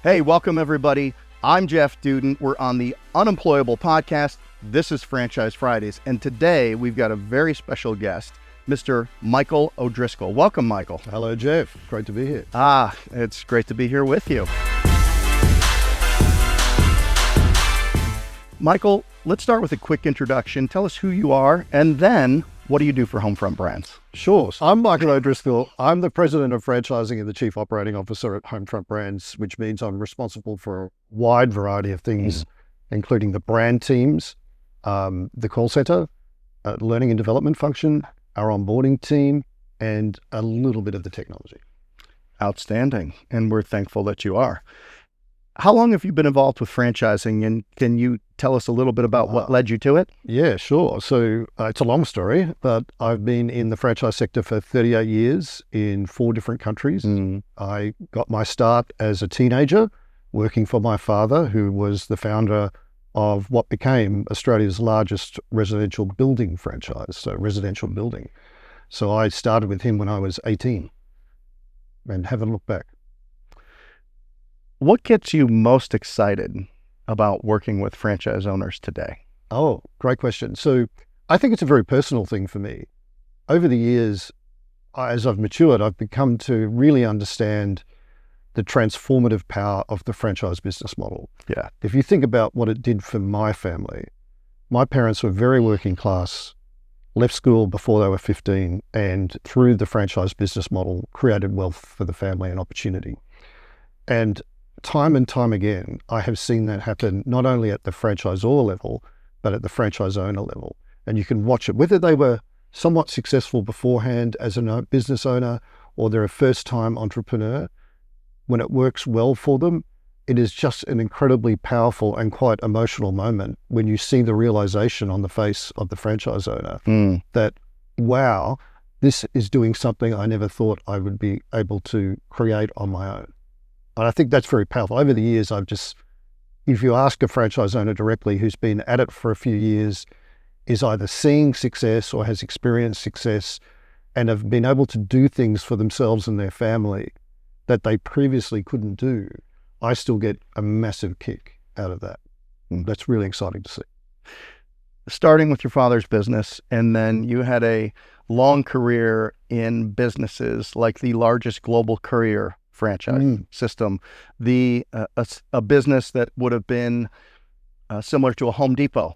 Hey, welcome everybody. I'm Jeff Dudan. We're on the Unemployable Podcast. This is Franchise Fridays, and today we've got a very special guest, Mr. Michael O'Driscoll. Welcome, Michael. Hello, Jeff. Great to be here. It's great to be here with you. Michael, let's start with a quick introduction. Tell us who you are, and then what do you do for Homefront Brands? Sure. So I'm Michael O'Driscoll. I'm the president of franchising and the chief operating officer at Homefront Brands, which means I'm responsible for a wide variety of things, including the brand teams, the call center, learning and development function, our onboarding team, and a little bit of the technology. Outstanding. And we're thankful that you are. How long have you been involved with franchising, and can you tell us a little bit about what led you to it? Yeah, sure. So it's a long story, but I've been in the franchise sector for 38 years in 4 different countries. I got my start as a teenager working for my father, who was the founder of what became Australia's largest residential building franchise, so residential building. So I started with him when I was 18 and haven't looked back. What gets you most excited about working with franchise owners today? Oh, great question. So I think it's a very personal thing for me. Over the years, as I've matured, I've become to really understand the transformative power of the franchise business model. Yeah. If you think about what it did for my family, my parents were very working class, left school before they were 15, and through the franchise business model, created wealth for the family and opportunity. And time and time again, I have seen that happen not only at the franchisor level, but at the franchise owner level. And you can watch it, whether they were somewhat successful beforehand as a business owner or they're a first-time entrepreneur. When it works well for them, it is just an incredibly powerful and quite emotional moment when you see the realization on the face of the franchise owner that, wow, this is doing something I never thought I would be able to create on my own. And I think that's very powerful. Over the years, if you ask a franchise owner directly who's been at it for a few years, is either seeing success or has experienced success and have been able to do things for themselves and their family that they previously couldn't do, I still get a massive kick out of that. That's really exciting to see. Starting with your father's business, and then you had a long career in businesses like the largest global courier franchise system, a business that would have been similar to a Home Depot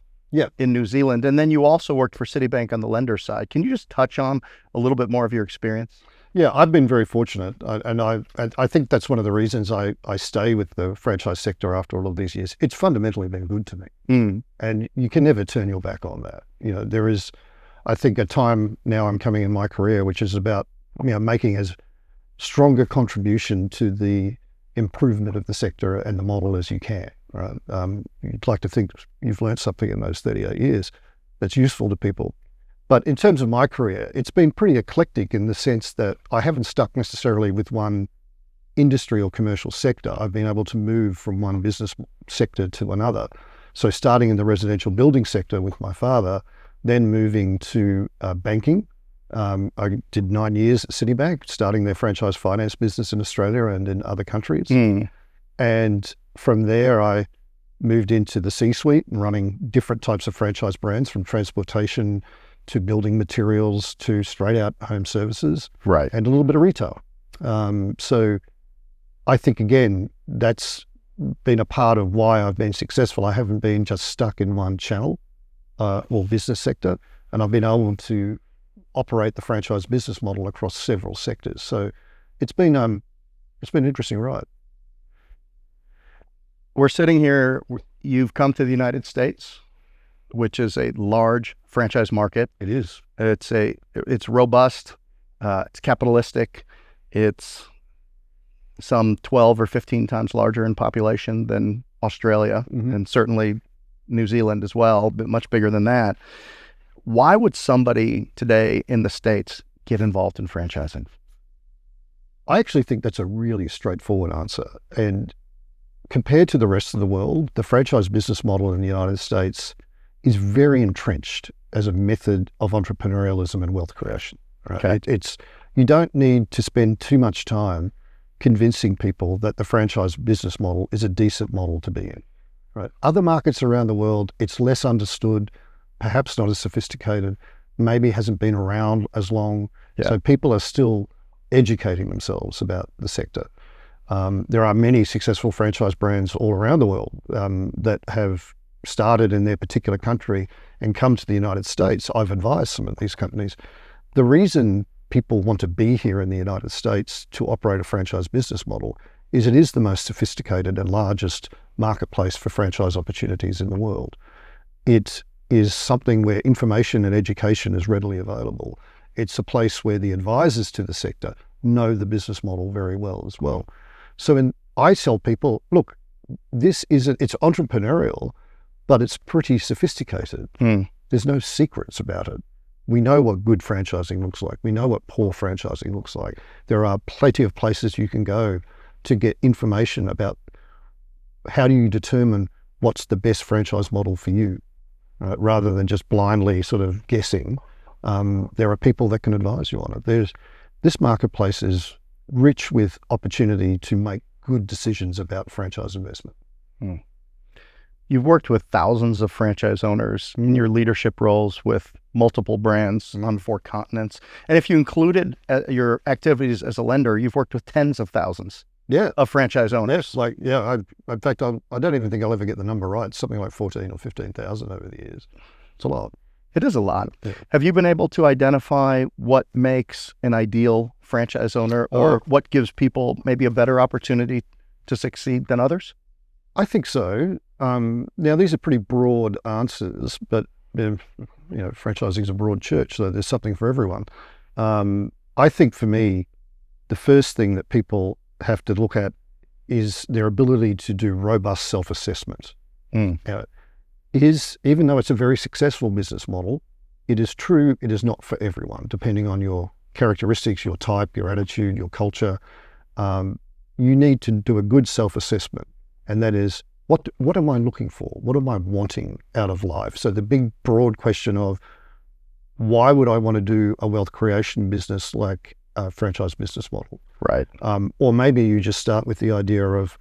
in New Zealand. And then you also worked for Citibank on the lender side. Can you just touch on a little bit more of your experience? Yeah, I've been very fortunate. And I think that's one of the reasons I stay with the franchise sector after all of these years. It's fundamentally been good to me. And you can never turn your back on that. You know, there is, I think, a time now I'm coming in my career, which is about, making as stronger contribution to the improvement of the sector and the model as you can, right? You'd like to think you've learned something in those 38 years that's useful to people. But in terms of my career, it's been pretty eclectic in the sense that I haven't stuck necessarily with one industry or commercial sector. I've been able to move from one business sector to another. So starting in the residential building sector with my father, then moving to banking. I did 9 years at Citibank, starting their franchise finance business in Australia and in other countries. And from there, I moved into the C-suite and running different types of franchise brands, from transportation to building materials to straight out home services, right, and a little bit of retail. So I think, again, that's been a part of why I've been successful. I haven't been just stuck in one channel or business sector, and I've been able to operate the franchise business model across several sectors. So it's been an interesting ride. We're sitting here, you've come to the United States, which is a large franchise market. It is. It's robust, it's capitalistic, it's some 12 or 15 times larger in population than Australia, and certainly New Zealand as well, but much bigger than that. Why would somebody today in the States get involved in franchising? I actually think that's a really straightforward answer. And compared to the rest of the world, the franchise business model in the United States is very entrenched as a method of entrepreneurialism and wealth creation. Right? Okay. You don't need to spend too much time convincing people that the franchise business model is a decent model to be in. Right? Other markets around the world, it's less understood, perhaps not as sophisticated, maybe hasn't been around as long. Yeah. So people are still educating themselves about the sector. There are many successful franchise brands all around the world that have started in their particular country and come to the United States. I've advised some of these companies. The reason people want to be here in the United States to operate a franchise business model is it is the most sophisticated and largest marketplace for franchise opportunities in the world. It is something where information and education is readily available. It's a place where the advisors to the sector know the business model very well as well. So I tell people, look, it's entrepreneurial, but it's pretty sophisticated. There's no secrets about it. We know what good franchising looks like. We know what poor franchising looks like. There are plenty of places you can go to get information about how do you determine what's the best franchise model for you, rather than just blindly sort of guessing. There are people that can advise you on it. This marketplace is rich with opportunity to make good decisions about franchise investment. You've worked with thousands of franchise owners in your leadership roles with multiple brands on 4 continents. And if you included your activities as a lender, you've worked with tens of thousands of franchise owners. Yes, in fact, I don't even think I'll ever get the number right. It's something like 14 or 15,000 over the years. It's a lot. It is a lot. Yeah. Have you been able to identify what makes an ideal franchise owner or what gives people maybe a better opportunity to succeed than others? I think so. Now, these are pretty broad answers, but franchising is a broad church, so there's something for everyone. I think for me, the first thing that people have to look at is their ability to do robust self-assessment. Even though it's a very successful business model, it is true it is not for everyone, depending on your characteristics, your type, your attitude, your culture. You need to do a good self-assessment, and that is, what am I looking for? What am I wanting out of life? So the big, broad question of why would I want to do a wealth creation business like a franchise business model? Right. Or maybe you just start with the idea of,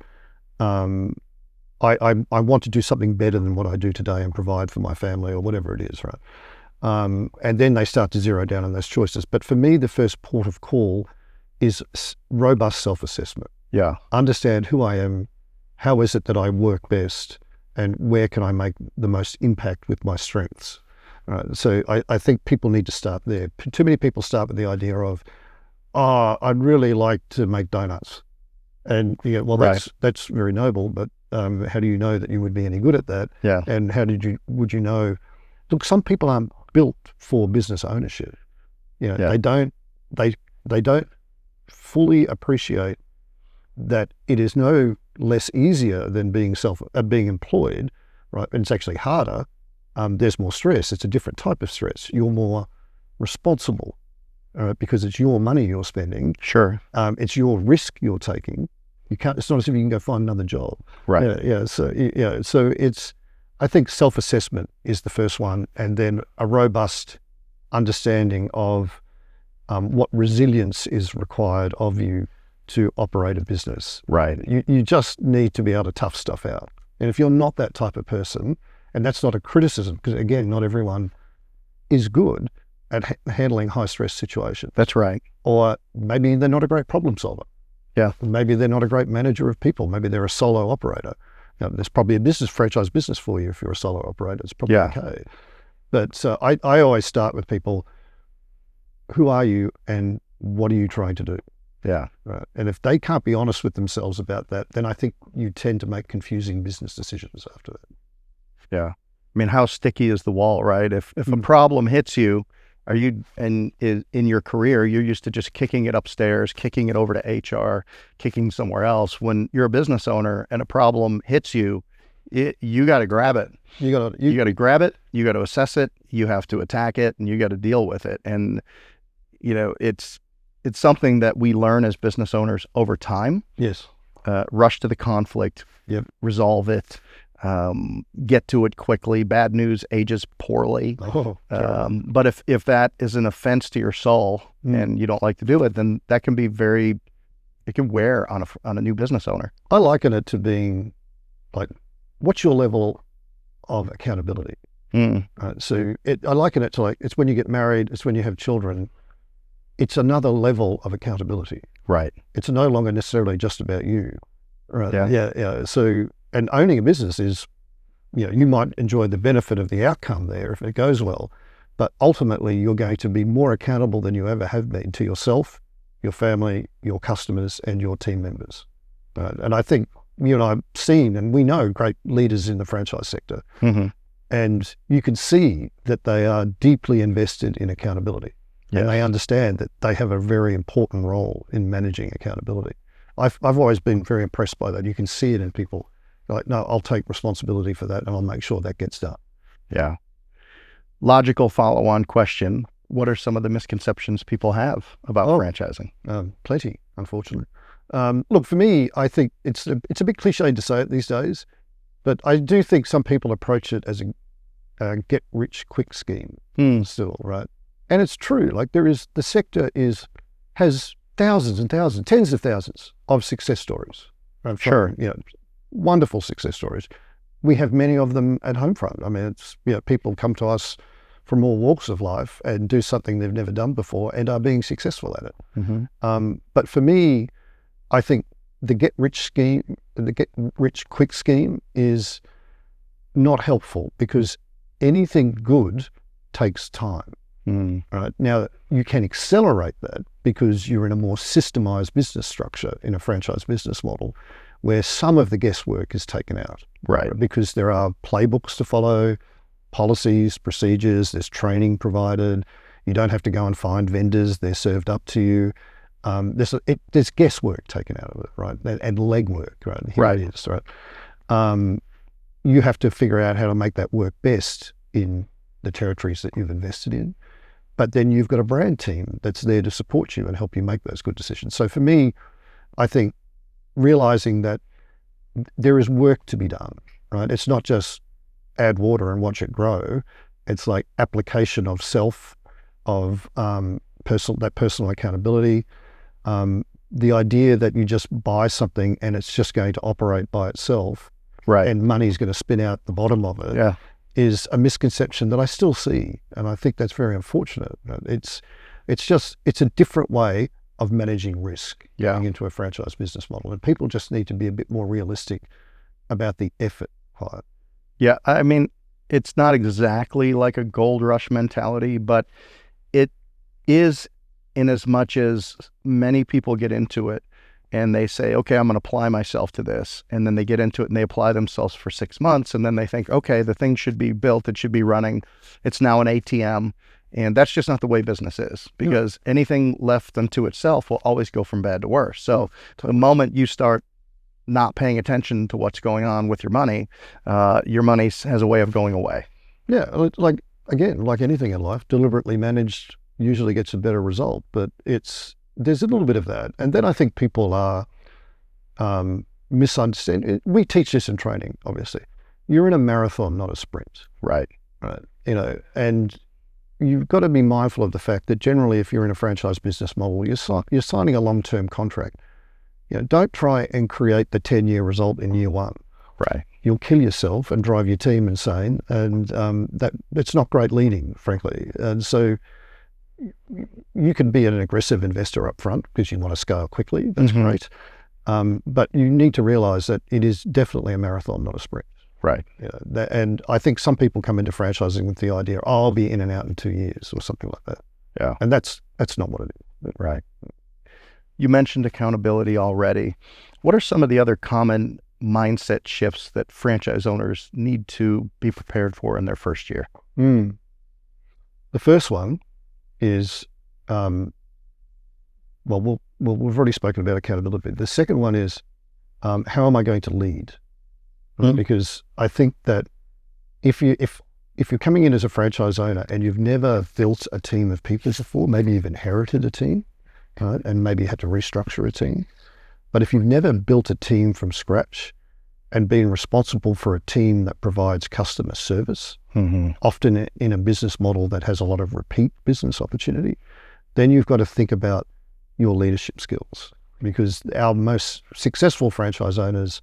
I want to do something better than what I do today and provide for my family or whatever it is, right? And then they start to zero down on those choices. But for me, the first port of call is robust self-assessment. Yeah. Understand who I am, how is it that I work best, and where can I make the most impact with my strengths? So I think people need to start there. Too many people start with the idea of, I'd really like to make donuts. And that's very noble, but how do you know that you would be any good at that? Yeah. And would you know? Look, some people aren't built for business ownership. They don't fully appreciate that it is no less easier than being employed, right? And it's actually harder. There's more stress. It's a different type of stress. You're more responsible, because it's your money you're spending. Sure. It's your risk you're taking. It's not as if you can go find another job. Right. So I think self-assessment is the first one, and then a robust understanding of what resilience is required of you to operate a business. Right. You just need to be able to tough stuff out. And if you're not that type of person, and that's not a criticism, because again, not everyone is good at handling high stress situations. That's right. Or maybe they're not a great problem solver. Yeah. Maybe they're not a great manager of people. Maybe they're a solo operator. There's probably a franchise business for you if you're a solo operator. It's probably okay. But so I always start with people, who are you and what are you trying to do? Yeah. Right. And if they can't be honest with themselves about that, then I think you tend to make confusing business decisions after that. Yeah. I mean, how sticky is the wall, right? If a problem hits you, are you, and in your career, you're used to just kicking it upstairs, kicking it over to HR, kicking somewhere else. When you're a business owner and a problem hits you, you got to grab it. You got to grab it. You got to assess it. You have to attack it, and you got to deal with it. And it's something that we learn as business owners over time. Yes. Rush to the conflict. Yep. Resolve it. Get to it quickly. Bad news ages poorly. But if that is an offense to your soul and you don't like to do it, then that can be very it can wear on a new business owner. I liken it to being like, what's your level of accountability? So I liken it to like, it's when you get married, it's when you have children. It's another level of accountability. Right. It's no longer necessarily just about you. Right. Yeah. So, and owning a business is, you might enjoy the benefit of the outcome there if it goes well, but ultimately you're going to be more accountable than you ever have been to yourself, your family, your customers, and your team members. And I think you and I have seen, and we know great leaders in the franchise sector, and you can see that they are deeply invested in accountability. Yes. And they understand that they have a very important role in managing accountability. I've always been very impressed by that. You can see it in people. Like, no, I'll take responsibility for that and I'll make sure that gets done. Yeah. Logical follow-on question. What are some of the misconceptions people have about franchising? Plenty, unfortunately. Look, for me, I think it's a bit cliche to say it these days, but I do think some people approach it as a get-rich-quick scheme still, right? And it's true. Like the sector has thousands and thousands, tens of thousands of success stories. Right? Sure. Wonderful success stories. We have many of them at Homefront. I mean, it's, people come to us from all walks of life and do something they've never done before and are being successful at it. But for me, I think the get-rich-quick scheme is not helpful because anything good takes time. Right. Now, you can accelerate that because you're in a more systemized business structure in a franchise business model where some of the guesswork is taken out. Right. Because there are playbooks to follow, policies, procedures, there's training provided. You don't have to go and find vendors, they're served up to you. There's guesswork taken out of it, right? And legwork, right? Here right. It is, right? You have to figure out how to make that work best in the territories that you've invested in. But then you've got a brand team that's there to support you and help you make those good decisions. So for me, I think realizing that there is work to be done, right? It's not just add water and watch it grow. It's like application of self, of personal accountability. The idea that you just buy something and it's just going to operate by itself, right? And money's going to spin out the bottom of it. Is a misconception that I still see, and I think that's very unfortunate. It's a different way of managing risk going into a franchise business model, and people just need to be a bit more realistic about the effort part. Yeah, I mean, it's not exactly like a gold rush mentality, but it is, in as much as many people get into it and they say, okay, I'm going to apply myself to this. And then they get into it and they apply themselves for 6 months. And then they think, okay, the thing should be built. It should be running. It's now an ATM. And that's just not the way business is, because anything left unto itself will always go from bad to worse. So the moment you start not paying attention to what's going on with your money has a way of going away. Yeah. Like anything in life, deliberately managed usually gets a better result, but there's a little bit of that. And then I think people are misunderstanding. We teach this in training, obviously. You're in a marathon, not a sprint. Right. And you've got to be mindful of the fact that generally if you're in a franchise business model, you're signing a long-term contract. Don't try and create the 10-year result in year one. Right. You'll kill yourself and drive your team insane. And that's not great leading, frankly. And so you can be an aggressive investor up front because you want to scale quickly. That's great. But you need to realize that it is definitely a marathon, not a sprint. Right. And I think some people come into franchising with the idea, I'll be in and out in 2 years or something like that. Yeah. And that's not what it is. Right. You mentioned accountability already. What are some of the other common mindset shifts that franchise owners need to be prepared for in their first year? The first one is, we've already spoken about accountability. The second one is, how am I going to lead? Because I think that if you're coming in as a franchise owner and you've never built a team of people before, maybe you've inherited a team, right, and maybe had to restructure a team. But if you've never built a team from scratch and been responsible for a team that provides customer service, often in a business model that has a lot of repeat business opportunity, then you've got to think about your leadership skills. because our most successful franchise owners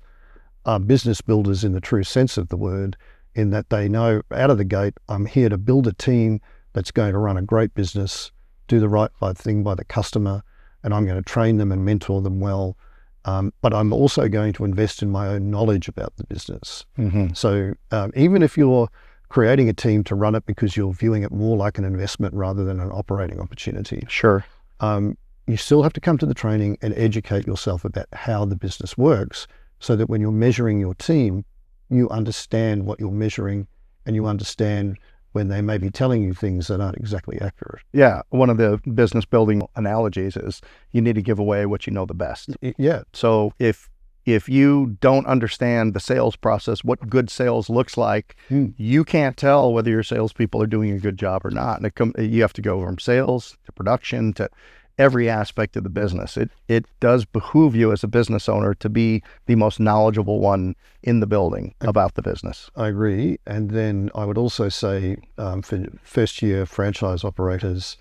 are business builders in the true sense of the word, in that they know out of the gate, I'm here to build a team that's going to run a great business, do the right thing by the customer, and I'm going to train them and mentor them well. But I'm also going to invest in my own knowledge about the business. Mm-hmm. So even if you're creating a team to run it because you're viewing it more like an investment rather than an operating opportunity, Sure. You still have to come to the training and educate yourself about how the business works, so that when you're measuring your team, you understand what you're measuring, and you understand when they may be telling you things that aren't exactly accurate. Yeah. One of the business building analogies is you need to give away what you know the best. Yeah. So if you don't understand the sales process, what good sales looks like, you can't tell whether your salespeople are doing a good job or not. And you have to go from sales to production to every aspect of the business. It does behoove you as a business owner to be the most knowledgeable one in the building about the business. I agree. And then I would also say for first-year franchise operators,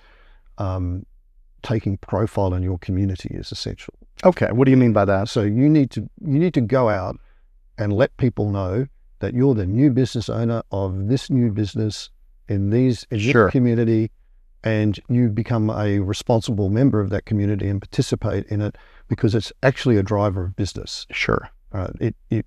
taking profile in your community is essential. Okay, what do you mean by that? So you need to go out and let people know that you're the new business owner of this new business in this community, and you become a responsible member of that community and participate in it, because it's actually a driver of business. Sure.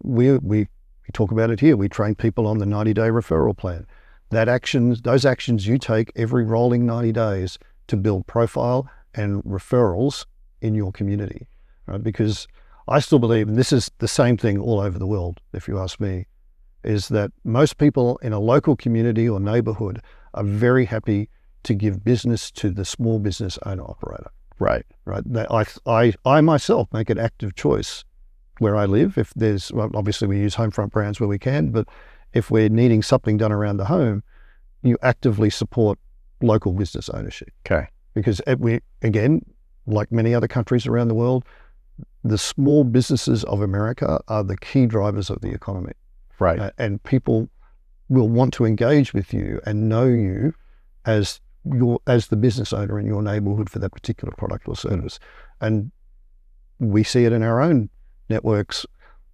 We talk about it here. We train people on the 90-day referral plan. Those actions you take every rolling 90 days to build profile and referrals in your community, right? Because I still believe, and this is the same thing all over the world, if you ask me, is that most people in a local community or neighborhood are very happy to give business to the small business owner operator. Right. Right. I myself make an active choice where I live. If there's, well, obviously we use Homefront Brands where we can, but if we're needing something done around the home, you actively support local business ownership. Okay. Because we, again, like many other countries around the world, the small businesses of America are the key drivers of the economy. Right. And people will want to engage with you and know you as the business owner in your neighborhood for that particular product or service. And we see it in our own networks.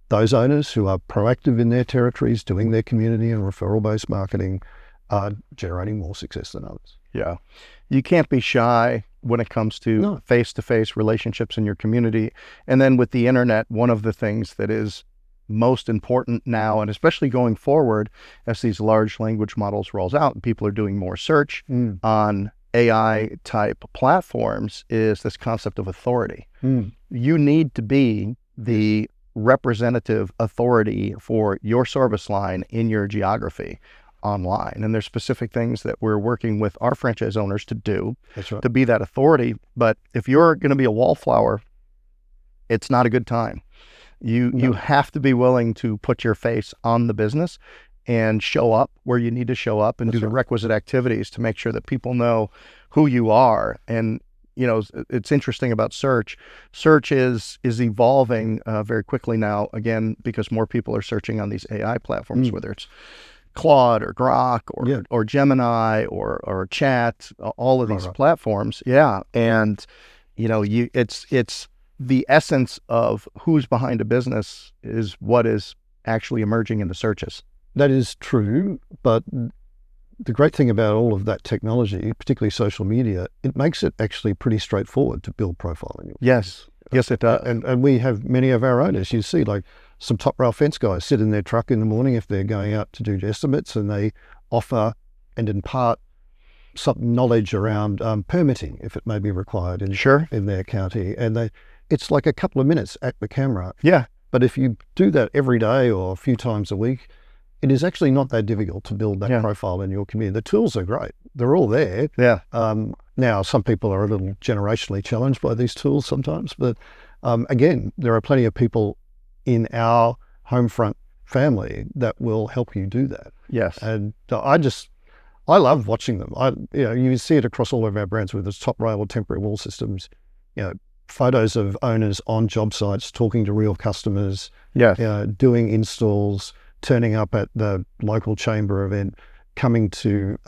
Those owners who are proactive in their territories, doing their community and referral-based marketing, are generating more success than others. Yeah. You can't be shy when it comes to face-to-face relationships in your community. And then with the internet, one of the things that is most important now, and especially going forward as these large language models rolls out and people are doing more search on AI type platforms, is this concept of authority. You need to be the representative authority for your service line in your geography online. And there's specific things that we're working with our franchise owners to do. That's right. To be that authority. But if you're going to be a wallflower, it's not a good time. You have to be willing to put your face on the business and show up where you need to show up and do the requisite activities to make sure that people know who you are. And, you know, it's interesting about search. Search is evolving very quickly now, again, because more people are searching on these AI platforms, whether it's Claude or Grok or Gemini or Chat, all of these platforms. Yeah. And, you know, it's the essence of who's behind a business is what is actually emerging in the searches. That is true, but the great thing about all of that technology, particularly social media, it makes it actually pretty straightforward to build profiling. Yes, it does. And we have many of our owners, you see, like some top rail fence guys sit in their truck in the morning if they're going out to do estimates, and they offer and impart some knowledge around permitting, if it may be required in their county. And it's like a couple of minutes at the camera. Yeah. But if you do that every day or a few times a week, it is actually not that difficult to build that profile in your community. The tools are great. They're all there. Yeah. Now, some people are a little generationally challenged by these tools sometimes, but again, there are plenty of people in our Homefront family that will help you do that. Yes. And I love watching them. You see it across all of our brands, whether it's top rail or temporary wall systems, photos of owners on job sites, talking to real customers, doing installs, turning up at the local chamber event, coming to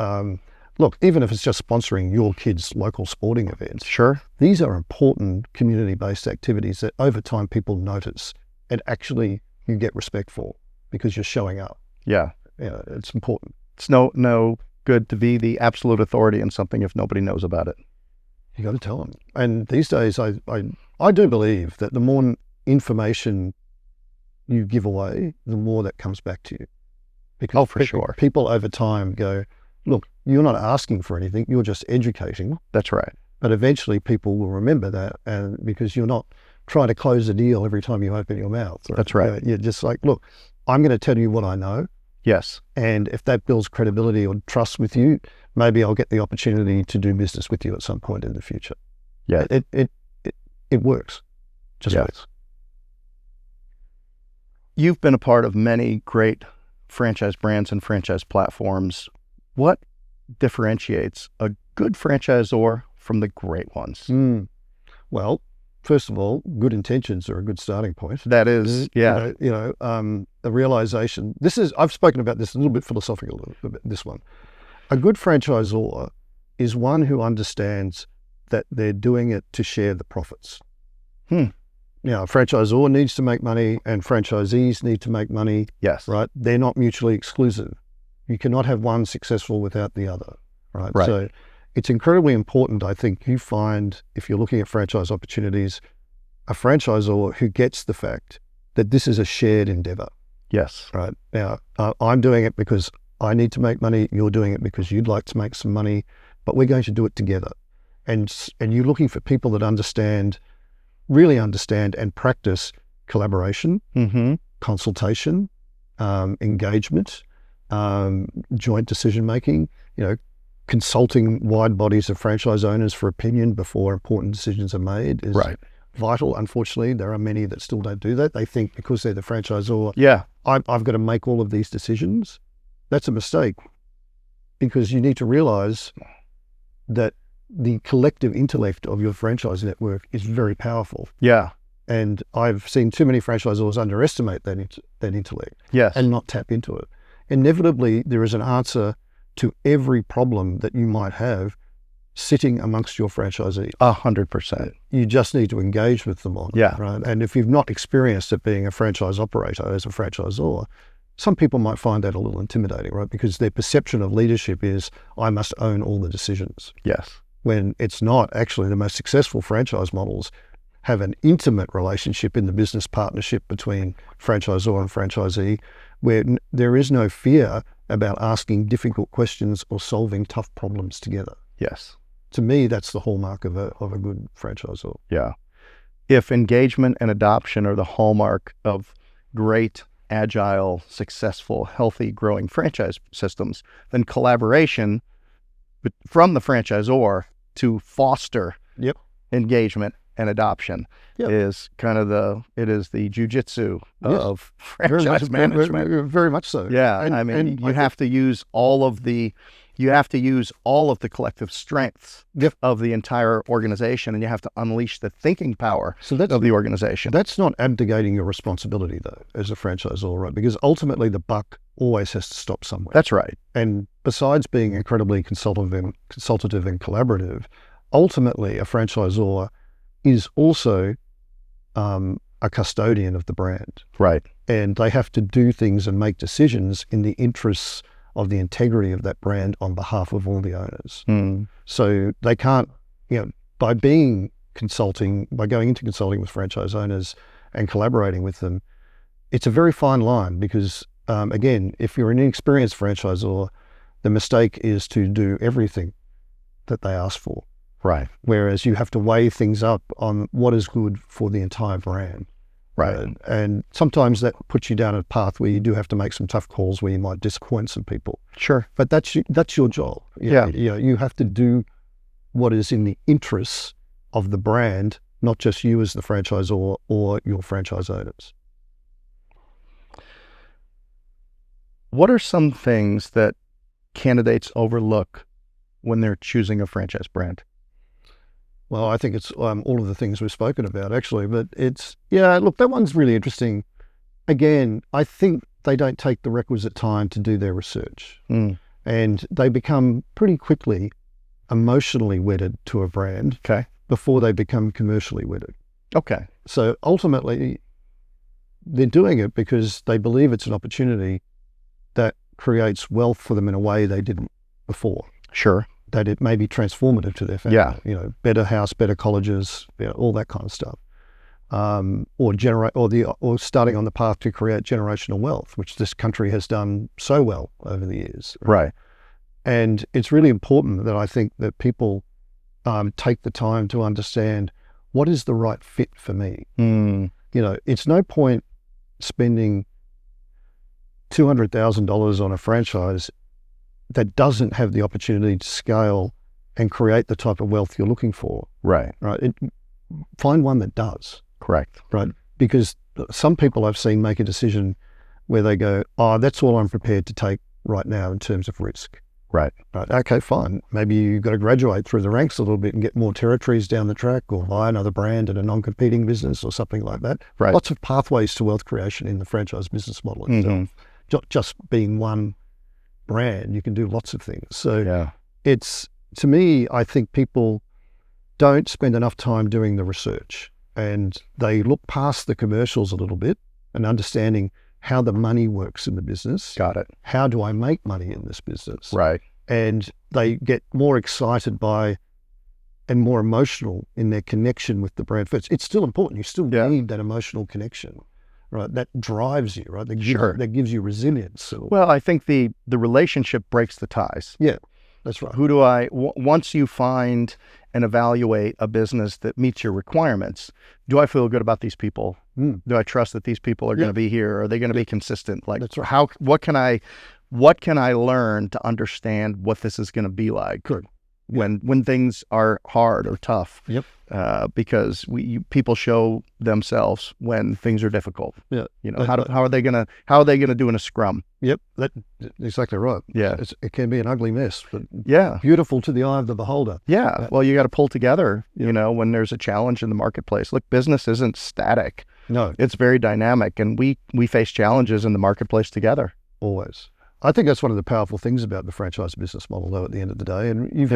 look, even if it's just sponsoring your kids' local sporting events, Sure. these are important community-based activities that over time people notice and actually you get respect for because you're showing up. Yeah. Yeah, it's important. It's no good to be the absolute authority in something if nobody knows about it. You got to tell them. And these days, I do believe that the more information you give away, the more that comes back to you. Because for sure. People over time go, look, you're not asking for anything, you're just educating. That's right. But eventually people will remember that, and because you're not trying to close a deal every time you open your mouth. Right? That's right. You're just like, look, I'm going to tell you what I know. Yes. And if that builds credibility or trust with you, maybe I'll get the opportunity to do business with you at some point in the future. Yeah. It works. Just works. You've been a part of many great franchise brands and franchise platforms. What differentiates a good franchisor from the great ones? Well, first of all, good intentions are a good starting point. That is, yeah. The realization, I've spoken about this a little bit philosophical, this one. A good franchisor is one who understands that they're doing it to share the profits. Now, a franchisor needs to make money and franchisees need to make money. Yes. Right? They're not mutually exclusive. You cannot have one successful without the other. Right? So it's incredibly important, I think, you find, if you're looking at franchise opportunities, a franchisor who gets the fact that this is a shared endeavor. Yes. Right. Now, I'm doing it because I need to make money. You're doing it because you'd like to make some money, but we're going to do it together. And you're looking for people that really understand and practice collaboration, consultation, engagement, joint decision-making, consulting wide bodies of franchise owners for opinion before important decisions are made is vital. Unfortunately, there are many that still don't do that. They think because they're the franchisor, I've got to make all of these decisions. That's a mistake, because you need to realize that the collective intellect of your franchise network is very powerful. Yeah. And I've seen too many franchisors underestimate that intellect and not tap into it. Inevitably, there is an answer to every problem that you might have sitting amongst your franchisees. 100%. You just need to engage with them on it, Yeah. right? And if you've not experienced it being a franchise operator as a franchisor, some people might find that a little intimidating, right? Because their perception of leadership is, I must own all the decisions. Yes. When it's not. Actually, the most successful franchise models have an intimate relationship in the business partnership between franchisor and franchisee, where there is no fear about asking difficult questions or solving tough problems together. Yes. To me, that's the hallmark of a good franchisor. Yeah. If engagement and adoption are the hallmark of great, agile, successful, healthy, growing franchise systems, then collaboration from the franchisor to foster engagement and adoption is kind of the jujitsu of franchise management. Very much so. Yeah. And you have to use all of the collective strengths of the entire organization, and you have to unleash the thinking power of the organization. That's not abdicating your responsibility, though, as a franchisor, right? Because ultimately the buck always has to stop somewhere. That's right. And besides being incredibly consultative and collaborative, ultimately a franchisor is also a custodian of the brand. Right. And they have to do things and make decisions in the interests of the integrity of that brand on behalf of all the owners. So they can't, by going into consulting with franchise owners and collaborating with them, it's a very fine line because, again, if you're an inexperienced franchisor, the mistake is to do everything that they ask for. Right. Whereas you have to weigh things up on what is good for the entire brand. Right. And sometimes that puts you down a path where you do have to make some tough calls where you might disappoint some people. Sure. But that's your job. You have to do what is in the interests of the brand, not just you as the franchisor or your franchise owners. What are some things that candidates overlook when they're choosing a franchise brand? Well, I think it's all of the things we've spoken about, actually. But look, that one's really interesting. Again, I think they don't take the requisite time to do their research. And and they become pretty quickly emotionally wedded to a brand before they become commercially wedded. Okay. So ultimately, they're doing it because they believe it's an opportunity that creates wealth for them in a way they didn't before. Sure. That it may be transformative to their family. Yeah. You know, better house, better colleges, you know, all that kind of stuff. Or starting on the path to create generational wealth, which this country has done so well over the years. Right. And it's really important that I think that people take the time to understand what is the right fit for me. You know, it's no point spending $200,000 on a franchise that doesn't have the opportunity to scale and create the type of wealth you're looking for. Right. Right. Find one that does. Correct. Right. Because some people I've seen make a decision where they go, oh, that's all I'm prepared to take right now in terms of risk. Right. Right. Okay, fine. Maybe you've got to graduate through the ranks a little bit and get more territories down the track, or buy another brand in a non-competing business or something like that. Right. Lots of pathways to wealth creation in the franchise business model itself. Just being one brand, you can do lots of things. So it's, to me, I think people don't spend enough time doing the research, and they look past the commercials a little bit and understanding how the money works in the business. Got it. How do I make money in this business? Right. And they get more excited by and more emotional in their connection with the brand. It's still important. You still need that emotional connection, right? That drives you, right? That gives you resilience. Well, I think the relationship breaks the ties. Yeah, that's right. Who do once you find and evaluate a business that meets your requirements, do I feel good about these people? Do I trust that these people are going to be here? Are they going to be consistent? Like, that's right. What can I learn to understand what this is going to be like? Good. When things are hard or tough? Yep. Because people show themselves when things are difficult. Yeah. You know, how are they gonna do in a scrum? Yep. That's exactly right. Yeah. It can be an ugly mess, but beautiful to the eye of the beholder. Yeah. Well, you got to pull together, you know, when there's a challenge in the marketplace. Look, business isn't static. No. It's very dynamic, and we face challenges in the marketplace together. Always. I think that's one of the powerful things about the franchise business model, though, at the end of the day. And you've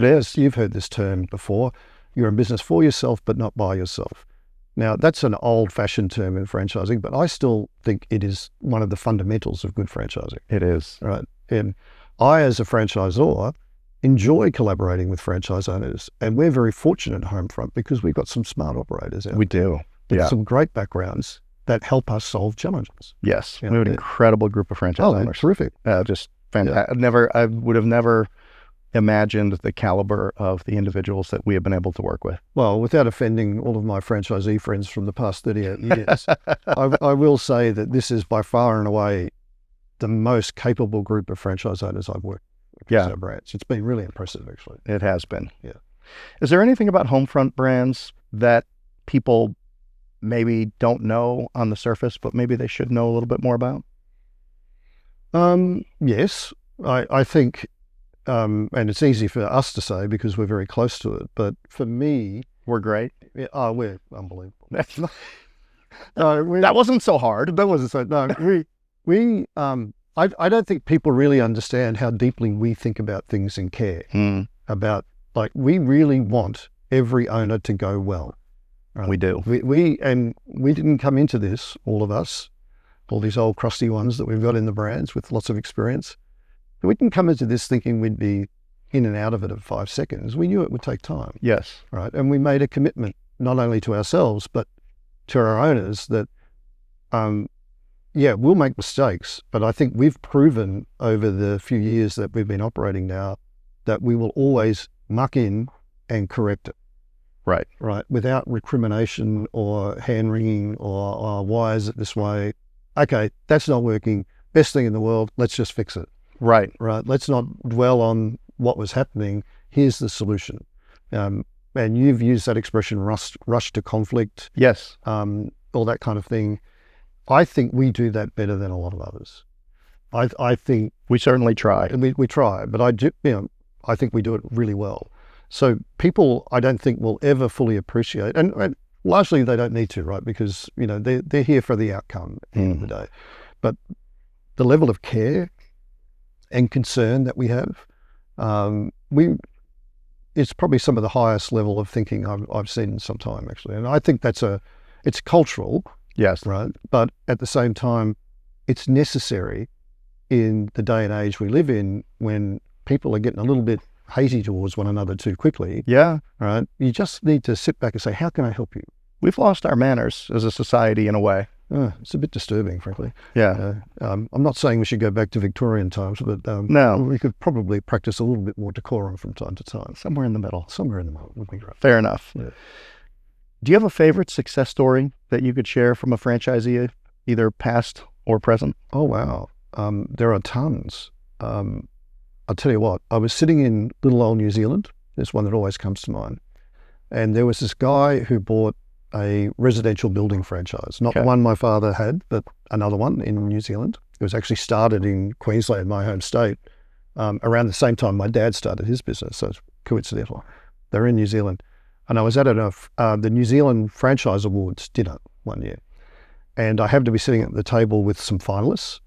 heard this term before. You're in business for yourself, but not by yourself. Now, that's an old-fashioned term in franchising, but I still think it is one of the fundamentals of good franchising. It is. Right. And I, as a franchisor, enjoy collaborating with franchise owners. And we're very fortunate at Homefront because we've got some smart operators out there. We do. With some great backgrounds that help us solve challenges. Yes. We have an incredible group of franchise owners. Terrific. Just fantastic. I would have never imagined the caliber of the individuals that we have been able to work with. Well, without offending all of my franchisee friends from the past 38 years, I will say that this is by far and away the most capable group of franchise owners I've worked with. Yeah. Brands. It's been really impressive, actually. It has been. Yeah. Is there anything about Homefront Brands that people maybe don't know on the surface, but maybe they should know a little bit more about? Yes, I think, and it's easy for us to say because we're very close to it, but for me... We're great. Yeah, we're unbelievable. That wasn't so hard. That wasn't so... No, I don't think people really understand how deeply we think about things and care about, like, we really want every owner to go well. Right? We do. We didn't come into this, all of us, all these old crusty ones that we've got in the brands with lots of experience. We didn't come into this thinking we'd be in and out of it in 5 seconds. We knew it would take time. Yes. Right. And we made a commitment, not only to ourselves, but to our owners that, we'll make mistakes, but I think we've proven over the few years that we've been operating now that we will always muck in and correct it. Right. Right. Without recrimination or hand-wringing or why is it this way? Okay, that's not working. Best thing in the world. Let's just fix it. Right. Right. Let's not dwell on what was happening. Here's the solution. And you've used that expression, rush to conflict. Yes. All that kind of thing. I think we do that better than a lot of others. I think we certainly try. We try, but I think we do it really well. So people, I don't think, will ever fully appreciate, and largely they don't need to, right? Because, they're here for the outcome at the end of the day. But the level of care and concern that we have. It's probably some of the highest level of thinking I've seen in some time, actually. And I think it's cultural. Yes. Right. But at the same time, it's necessary in the day and age we live in, when people are getting a little bit hazy towards one another too quickly. Yeah. Right. You just need to sit back and say, how can I help you? We've lost our manners as a society in a way. It's a bit disturbing, frankly. Yeah. I'm not saying we should go back to Victorian times, but No. we could probably practice a little bit more decorum from time to time. Somewhere in the middle. Somewhere in the middle would be great. Fair enough. Yeah. Do you have a favorite success story that you could share from a franchisee, either past or present? Oh, wow. There are tons. I'll tell you what, I was sitting in little old New Zealand. There's one that always comes to mind. And there was this guy who bought a residential building franchise, not the one my father had, but another one in New Zealand. It was actually started in Queensland, my home state, around the same time my dad started his business. So it's coincidental. They're in New Zealand. And I was at the New Zealand Franchise Awards dinner one year. And I happened to be sitting at the table with some finalists,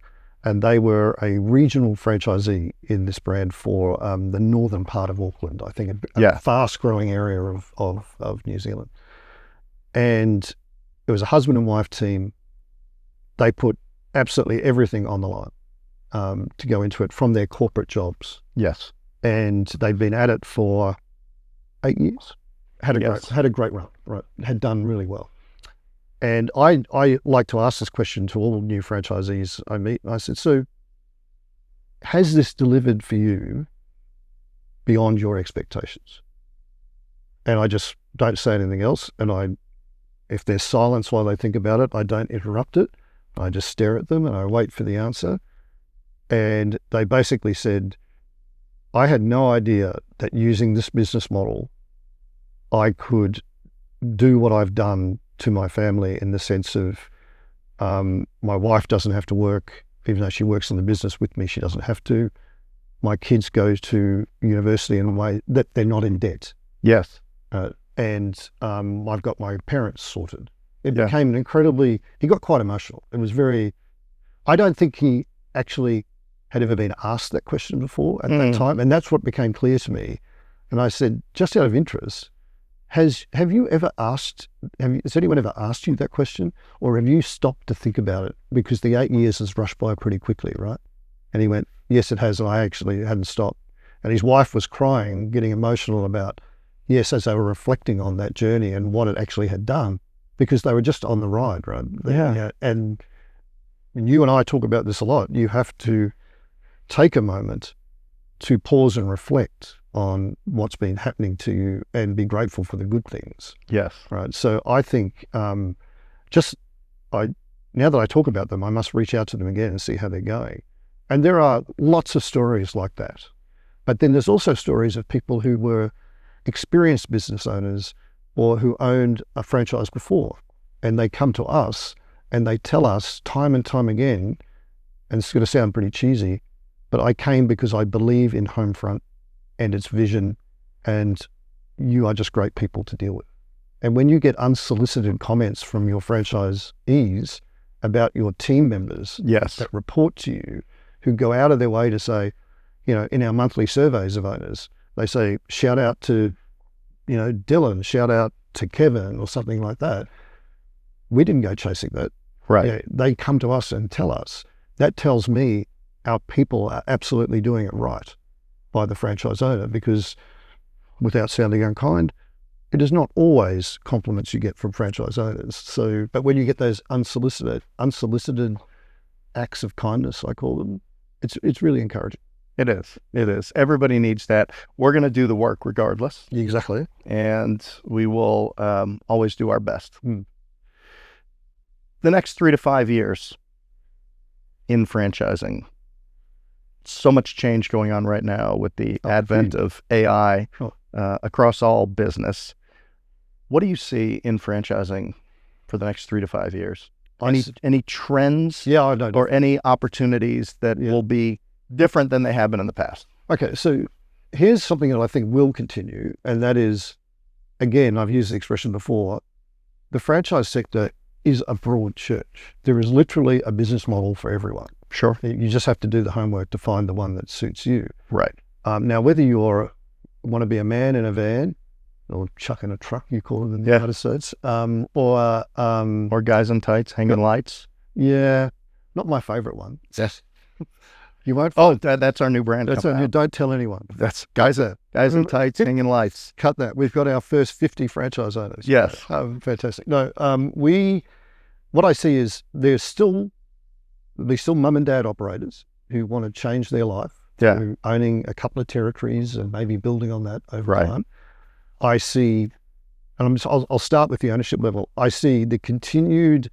and they were a regional franchisee in this brand for the northern part of Auckland, I think a fast-growing area of New Zealand. And it was a husband and wife team. They put absolutely everything on the line to go into it from their corporate jobs. Yes. And they'd been at it for 8 years. Had a great run, right? Had done really well. And I like to ask this question to all new franchisees I meet. I said, so has this delivered for you beyond your expectations? And I just don't say anything else. And if there's silence while they think about it, I don't interrupt it. I just stare at them and I wait for the answer. And they basically said, I had no idea that using this business model, I could do what I've done to my family, in the sense of my wife doesn't have to work, even though she works in the business with me, she doesn't have to. My kids go to university in a way that they're not in debt. Yes. And I've got my parents sorted. It became he got quite emotional. It was I don't think he actually had ever been asked that question before at that time. And that's what became clear to me. And I said, just out of interest, has anyone ever asked you that question? Or have you stopped to think about it? Because the 8 years has rushed by pretty quickly, right? And he went, yes, it has. And I actually hadn't stopped. And his wife was crying, getting emotional about, yes, as they were reflecting on that journey and what it actually had done, because they were just on the ride, right? Yeah. And you and I talk about this a lot. You have to take a moment to pause and reflect on what's been happening to you and be grateful for the good things. Yes. Right. So I think now that I talk about them, I must reach out to them again and see how they're going. And there are lots of stories like that. But then there's also stories of people who were experienced business owners or who owned a franchise before, and they come to us and they tell us time and time again, and it's going to sound pretty cheesy, but I came because I believe in Homefront and its vision, and you are just great people to deal with. And when you get unsolicited comments from your franchisees about your team members that report to you, who go out of their way to say, in our monthly surveys of owners, they say, shout out to, Dylan, shout out to Kevin or something like that. We didn't go chasing that. Right. They come to us and tell us. That tells me our people are absolutely doing it right by the franchise owner, because without sounding unkind, it is not always compliments you get from franchise owners. So, but when you get those unsolicited acts of kindness, I call them, it's really encouraging. It is. Everybody needs that. We're going to do the work regardless. Exactly. And we will always do our best. The next 3 to 5 years in franchising, so much change going on right now with the advent of AI across all business. What do you see in franchising for the next 3 to 5 years? Any trends or any opportunities that will be different than they have been in the past? Okay, so here's something that I think will continue, and that is, again, I've used the expression before, the franchise sector is a broad church. There is literally a business model for everyone. Sure. You just have to do the homework to find the one that suits you. Right. Now, whether you want to be a man in a van or chuck in a truck, you call it in the United States, or guys in tights hanging lights. Yeah, not my favorite one. Yes. You won't. That's our new brand. That's our new. Don't tell anyone. That's guys in tights hanging lights. Cut that. We've got our first 50 franchise owners. Yes. Fantastic. No, what I see is there'll be still mum and dad operators who want to change their life. Yeah. Through owning a couple of territories and maybe building on that over Right. time. I see, and I'll start with the ownership level. I see the continued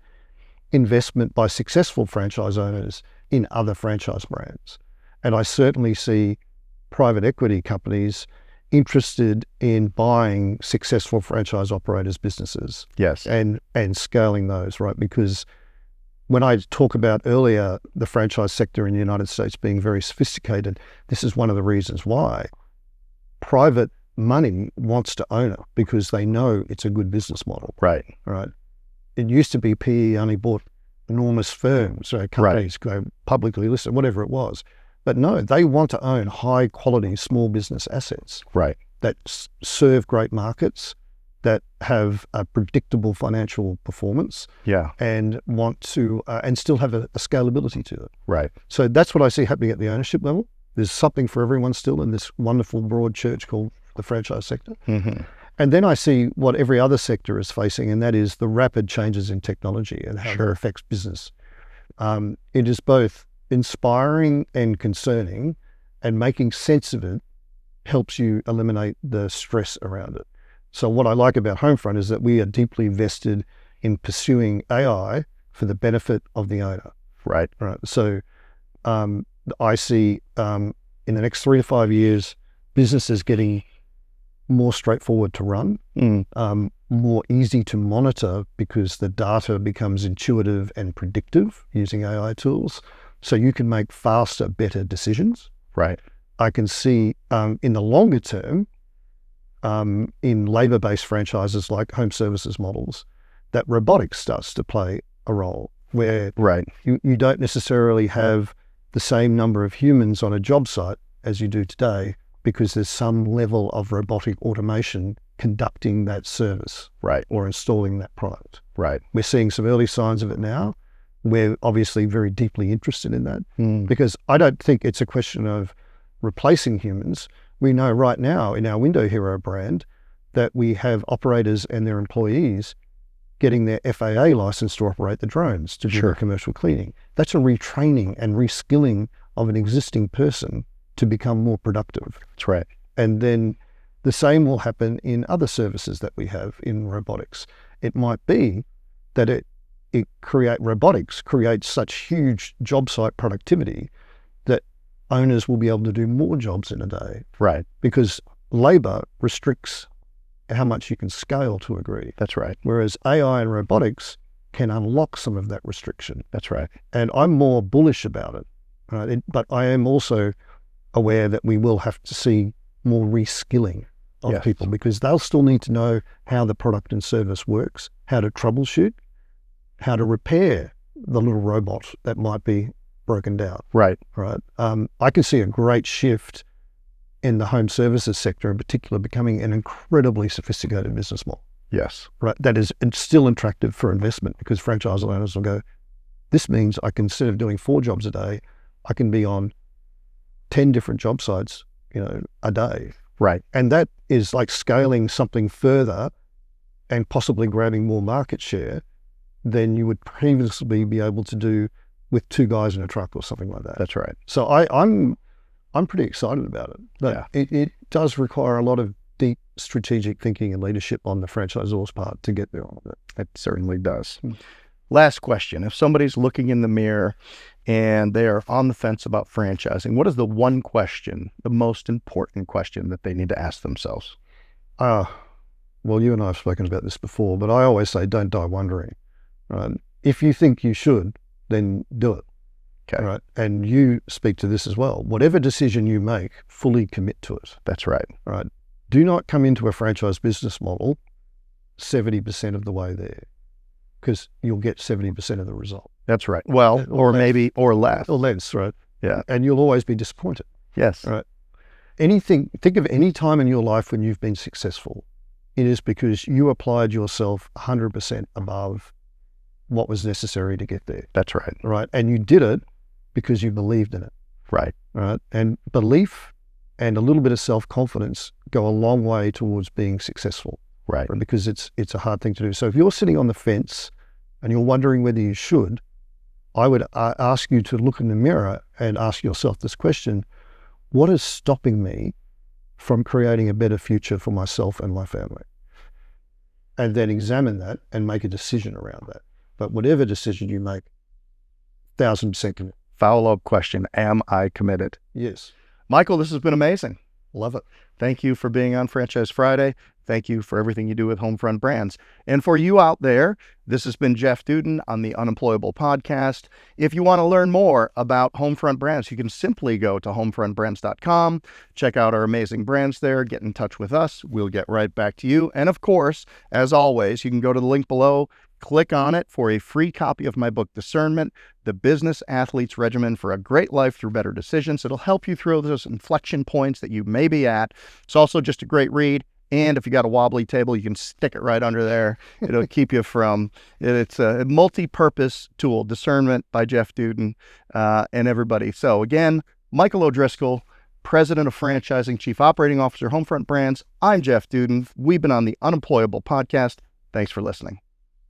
investment by successful franchise owners in other franchise brands. And I certainly see private equity companies interested in buying successful franchise operators' businesses. Yes. And scaling those, right? Because when I talk about earlier the franchise sector in the United States being very sophisticated, this is one of the reasons why. Private money wants to own it because they know it's a good business model. Right. Right. It used to be PE only bought enormous firms, companies go publicly listed, whatever it was. But no, they want to own high quality small business assets. Right. That serve great markets, that have a predictable financial performance. Yeah. And want to, and still have a scalability to it. Right. So that's what I see happening at the ownership level. There's something for everyone still in this wonderful broad church called the franchise sector. Mm-hmm. And then I see what every other sector is facing, and that is the rapid changes in technology and how that affects business. It is both inspiring and concerning, and making sense of it helps you eliminate the stress around it. So what I like about Homefront is that we are deeply vested in pursuing AI for the benefit of the owner. Right. Right. So I see in the next 3 to 5 years, businesses getting more straightforward to run, more easy to monitor because the data becomes intuitive and predictive using AI tools. So you can make faster, better decisions. Right. I can see in the longer term, in labor-based franchises like home services models, that robotics starts to play a role where you don't necessarily have the same number of humans on a job site as you do today, because there's some level of robotic automation conducting that service or installing that product. Right. We're seeing some early signs of it now. We're obviously very deeply interested in that because I don't think it's a question of replacing humans. We know right now in our Window Hero brand that we have operators and their employees getting their FAA license to operate the drones to do the commercial cleaning. That's a retraining and reskilling of an existing person to become more productive. That's right. And then the same will happen in other services that we have in robotics. It might be that robotics creates such huge job site productivity that owners will be able to do more jobs in a day. Right. Because labor restricts how much you can scale to a degree. That's right. Whereas AI and robotics can unlock some of that restriction. That's right. And I'm more bullish about it. Right? But I am also aware that we will have to see more reskilling of people, because they'll still need to know how the product and service works, how to troubleshoot, how to repair the little robot that might be broken down. Right. I can see a great shift in the home services sector in particular becoming an incredibly sophisticated business model. Yes. Right. That is still attractive for investment, because franchise owners will go, this means I can, instead of doing 4 jobs a day, I can be on 10 different job sites, a day. Right. And that is like scaling something further and possibly grabbing more market share than you would previously be able to do with 2 guys in a truck or something like that. That's right. So I'm pretty excited about it. But it does require a lot of deep strategic thinking and leadership on the franchisor's part to get there on it. It certainly does. Last question. If somebody's looking in the mirror and they are on the fence about franchising, what is the one question, the most important question that they need to ask themselves? Well, you and I have spoken about this before, but I always say, don't die wondering. Right? If you think you should, then do it. Okay. Right. And you speak to this as well. Whatever decision you make, fully commit to it. That's right. Right. Do not come into a franchise business model 70% of the way there, because you'll get 70% of the result. That's right. Well, or maybe, or less. Or less, right? Yeah. And you'll always be disappointed. Yes. Right. Think of any time in your life when you've been successful. It is because you applied yourself 100% above what was necessary to get there. That's right. Right. And you did it because you believed in it. Right. Right. And belief and a little bit of self-confidence go a long way towards being successful. Right. Because it's a hard thing to do. So if you're sitting on the fence and you're wondering whether you should, I would ask you to look in the mirror and ask yourself this question: what is stopping me from creating a better future for myself and my family? And then examine that and make a decision around that. But whatever decision you make, 1,000% commit. Follow-up question: am I committed? Yes. Michael, this has been amazing. Love it. Thank you for being on Franchise Friday. Thank you for everything you do with Homefront Brands. And for you out there, this has been Jeff Dudan on the Unemployable Podcast. If you want to learn more about Homefront Brands, you can simply go to homefrontbrands.com, check out our amazing brands there, get in touch with us. We'll get right back to you. And of course, as always, you can go to the link below, click on it for a free copy of my book, Discernment, The Business Athlete's Regimen for a Great Life Through Better Decisions. It'll help you through those inflection points that you may be at. It's also just a great read. And if you got a wobbly table, you can stick it right under there. It'll keep you from it. It's a multi-purpose tool, Discernment by Jeff Dudan and everybody. So again, Michael O'Driscoll, President of Franchising, Chief Operating Officer, Homefront Brands. I'm Jeff Dudan. We've been on the Unemployable Podcast. Thanks for listening.